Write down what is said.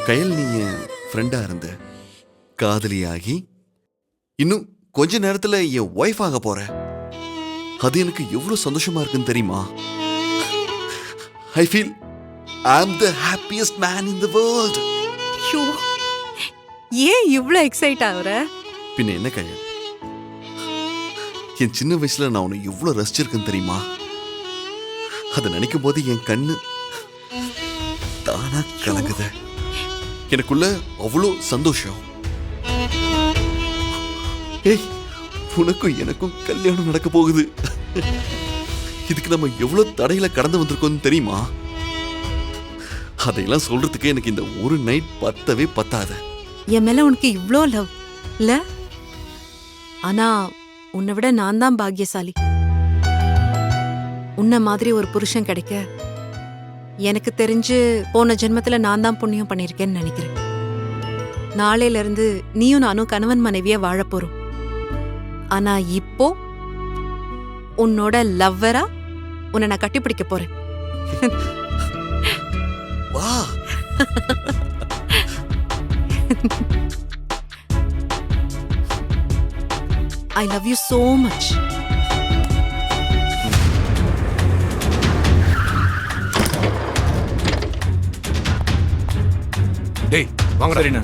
கயல், நீ என் ஃப்ரெண்டா இருந்த, காதலியாகி இன்னும் கொஞ்ச நேரத்துல என் ஒய்ஃப் ஆக போற. அது எனக்கு எவ்வளவு சந்தோஷமா இருக்குன்னு தெரியுமா? I feel I'm the happiest man in the world. ஐயோ, ஏன் இவ்ளோ எக்ஸைட் ஆகுற? பின்ன என்ன கயல், என் சின்ன வயசுல நான் உன்னை எவ்வளவு ரசிச்சிருக்கேன்னு தெரியுமா? அதை நினைக்கும் போது என் கண்ணு தானா கலங்குது. எனக்குள்ள அவ்வளோ சந்தோஷம். ஏய், உனக்கும் எனக்கும் கல்யாணம் நடக்க போகுது. இதுக்கு நம்ம எவ்வளவு தடையில கடந்து வந்திருக்கோம் தெரியுமா? அதையெல்லாம் சொல்றதுக்கு எனக்கு இந்த ஒரு நைட் பத்தவே பத்தாது. என் மேல உனக்கு இவ்ளோ லவ் இல்ல? ஆனா உன்னை விட நான் தான் பாக்கியசாலி. உன்ன மாதிரி ஒரு புருஷன் கிடைக்க எனக்கு தெரிஞ்சு போன ஜென்மத்துல நான் தான் புண்ணியம் பண்ணிருக்கேன்னு நினைக்கிறேன். நாளையில இருந்து நீயும் நானும் கணவன் மனைவியா வாழ போறோம். ஆனா இப்போ உன்னோட லவ்வரா உன்னை நான் கட்டிப்பிடிக்க போறேன். வா. I love you so much. டேய் வாங்கடா ரீனா.